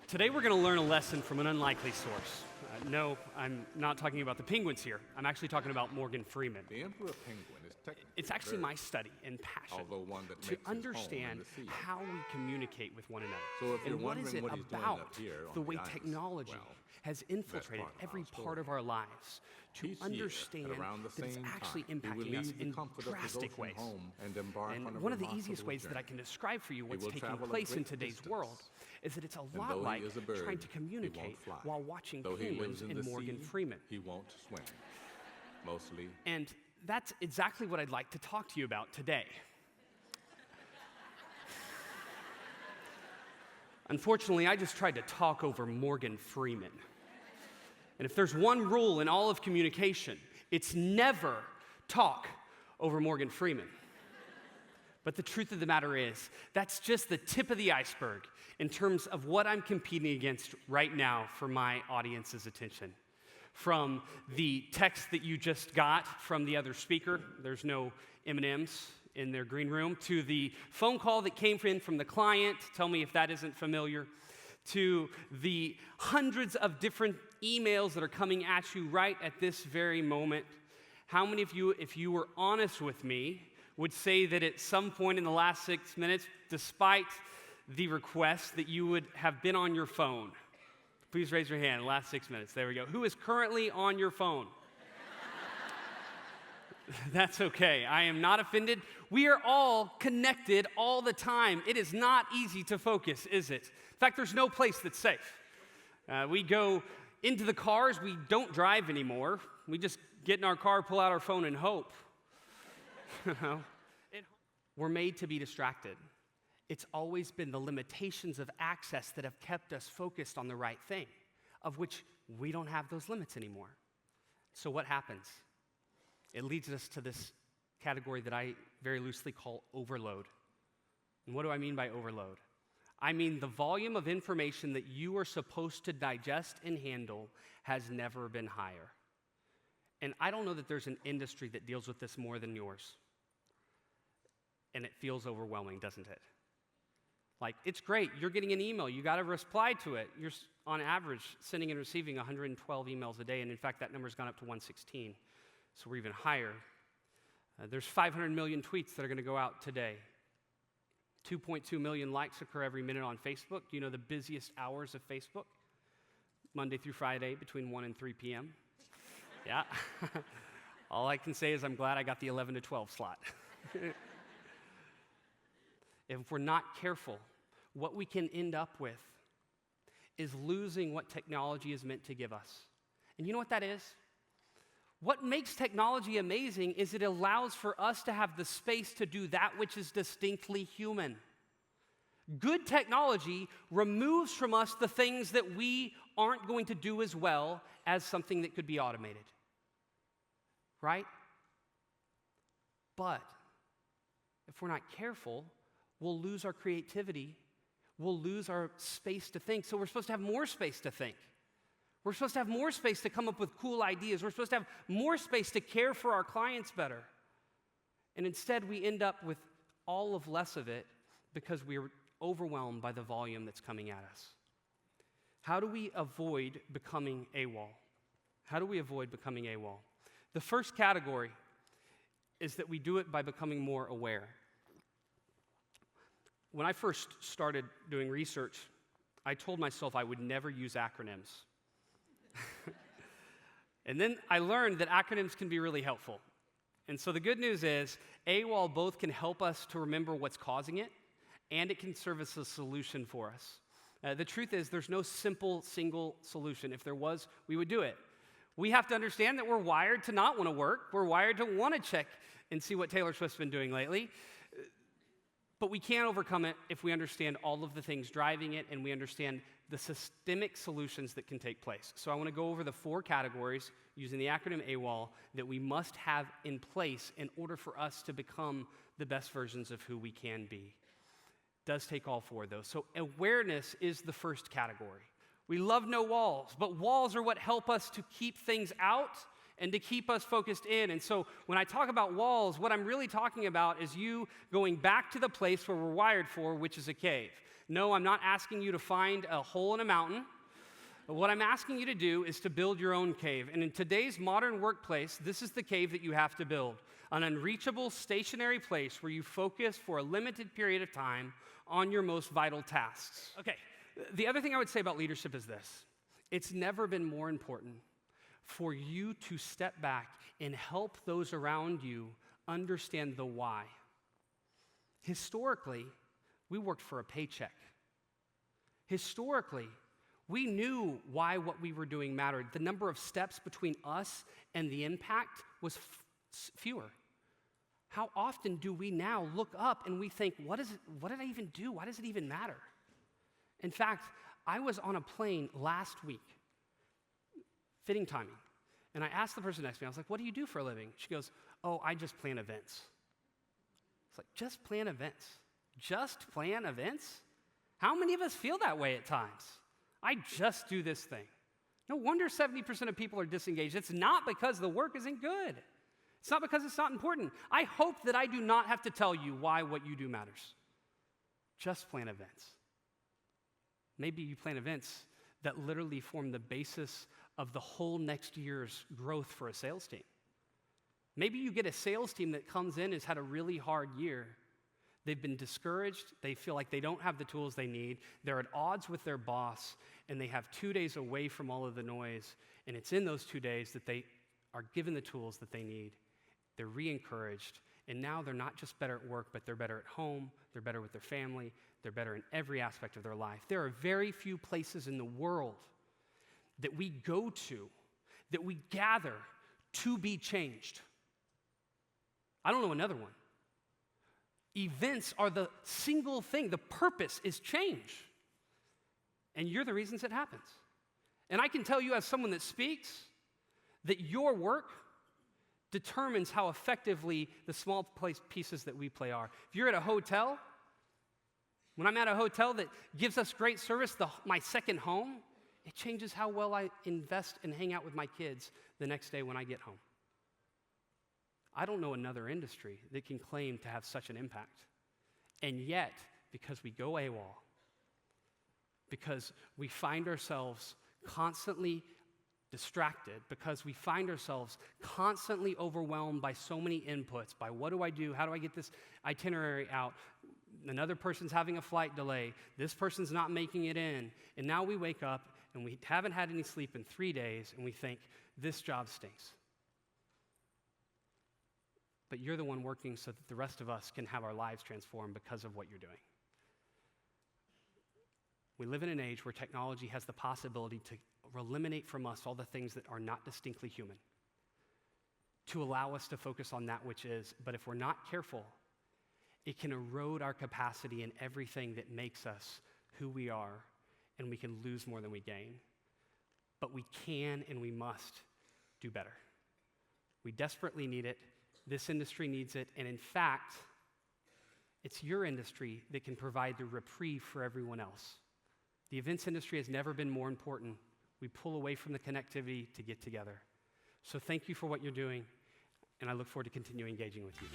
Today we're going to learn a lesson from an unlikely source. No, I'm not talking about the penguins here. I'm actually talking about Morgan Freeman. The emperor penguin is technically It's actually my study and passion one that to makes his home in understand the sea. how we communicate with one another. So if you're And what is wondering it what he's doing about up here on the the way ice, technology well, has infiltrated part of every our part story. of our lives to Each year, understand at around the that it's same actually time, he will impacting us leave the in comfort of his drastic ocean ways. home and embark on a And one of the remarkable easiest ways that I journey. can describe for you what's will taking travel a place in great today's distance. world is that it's a though lot he like is a bird, trying to he communicate won't fly. while watching Though he penguins lives in in the Morgan sea, Freeman. he won't swim. Mostly, And that's exactly what I'd like to talk to you about today. Unfortunately, I just tried to talk over Morgan Freeman. And if there's one rule in all of communication, it's never talk over Morgan Freeman. But the truth of the matter is, that's just the tip of the iceberg in terms of what I'm competing against right now for my audience's attention. From the text that you just got from the other speaker, there's no M&Ms in their green room, to the phone call that came in from the client, tell me if that isn't familiar, to the hundreds of different emails that are coming at you right at this very moment. How many of you, if you were honest with me, would say that at some point in the last 6 minutes, despite the request, that you would have been on your phone? Please raise your hand, last 6 minutes. There we go. Who is currently on your phone? That's okay. I am not offended. We are all connected all the time. It is not easy to focus, is it? In fact, there's no place that's safe. We go into the cars. We don't drive anymore. We just get in our car, pull out our phone, and hope. We're made to be distracted. It's always been the limitations of access that have kept us focused on the right thing, of which we don't have those limits anymore. So what happens? It leads us to this category that I very loosely call overload. And what do I mean by overload? I mean the volume of information that you are supposed to digest and handle has never been higher. And I don't know that there's an industry that deals with this more than yours. And it feels overwhelming, doesn't it? Like, it's great. You're getting an email. You got to reply to it. You're, on average, sending and receiving 112 emails a day. And in fact, that number's gone up to 116. So we're even higher. There's 500 million tweets that are going to go out today. 2.2 million likes occur every minute on Facebook. Do you know the busiest hours of Facebook? Monday through Friday between 1 and 3 p.m. Yeah. All I can say is I'm glad I got the 11 to 12 slot. If we're not careful, what we can end up with is losing what technology is meant to give us. And you know what that is? What makes technology amazing is it allows for us to have the space to do that which is distinctly human. Good technology removes from us the things that we aren't going to do as well as something that could be automated. Right? But if we're not careful, we'll lose our creativity. We'll lose our space to think. So we're supposed to have more space to think. We're supposed to have more space to come up with cool ideas. We're supposed to have more space to care for our clients better. And instead, we end up with all of less of it because we're overwhelmed by the volume that's coming at us. How do we avoid becoming AWOL? How do we avoid becoming AWOL? The first category is that we do it by becoming more aware. When I first started doing research, I told myself I would never use acronyms. And then I learned that acronyms can be really helpful. And so the good news is, AWOL both can help us to remember what's causing it, and it can serve as a solution for us. The truth is, there's no simple, single solution. If there was, we would do it. We have to understand that we're wired to not want to work. We're wired to want to check and see what Taylor Swift's been doing lately. But we can't overcome it if we understand all of the things driving it and we understand the systemic solutions that can take place. So I want to go over the 4 categories using the acronym AWOL that we must have in place in order for us to become the best versions of who we can be. It does take all 4 of those. So awareness is the first category. We love no walls, but walls are what help us to keep things out and to keep us focused in. And so when I talk about walls, what I'm really talking about is you going back to the place where we're wired for, which is a cave. No, I'm not asking you to find a hole in a mountain. What I'm asking you to do is to build your own cave. And in today's modern workplace, this is the cave that you have to build. An unreachable, stationary place where you focus for a limited period of time on your most vital tasks. Okay, the other thing I would say about leadership is this. It's never been more important for you to step back and help those around you understand the why. Historically, we worked for a paycheck. Historically, we knew why what we were doing mattered. The number of steps between us and the impact was fewer. How often do we now look up and we think, what did I even do? Why does it even matter? In fact, I was on a plane last week, fitting timing, and I asked the person next to me, I was like, what do you do for a living? She goes, oh, I just plan events. It's like, just plan events? Just plan events? How many of us feel that way at times? I just do this thing. No wonder 70% of people are disengaged. It's not because the work isn't good. It's not because it's not important. I hope that I do not have to tell you why what you do matters. Just plan events. Maybe you plan events that literally form the basis of the whole next year's growth for a sales team. Maybe you get a sales team that comes in, has had a really hard year. They've been discouraged. They feel like they don't have the tools they need. They're at odds with their boss, and they have 2 days away from all of the noise. And it's in those 2 days that they are given the tools that they need. They're re-encouraged. And now they're not just better at work, but they're better at home. They're better with their family. They're better in every aspect of their life. There are very few places in the world that we go to, that we gather to be changed. I don't know another one. Events are the single thing. The purpose is change. And you're the reasons it happens. And I can tell you as someone that speaks that your work determines how effectively the small pieces that we play are. If you're at a hotel, when I'm at a hotel that gives us great service, my second home, it changes how well I invest and hang out with my kids the next day when I get home. I don't know another industry that can claim to have such an impact. And yet, because we go AWOL, because we find ourselves constantly distracted, because we find ourselves constantly overwhelmed by so many inputs, by what do I do, how do I get this itinerary out, another person's having a flight delay, this person's not making it in, and now we wake up and we haven't had any sleep in 3 days, and we think, this job stinks. But you're the one working so that the rest of us can have our lives transformed because of what you're doing. We live in an age where technology has the possibility to eliminate from us all the things that are not distinctly human, to allow us to focus on that which is. But if we're not careful, it can erode our capacity in everything that makes us who we are, and we can lose more than we gain. But we can and we must do better. We desperately need it. This industry needs it. And in fact, it's your industry that can provide the reprieve for everyone else. The events industry has never been more important. We pull away from the connectivity to get together. So thank you for what you're doing, and I look forward to continuing engaging with you.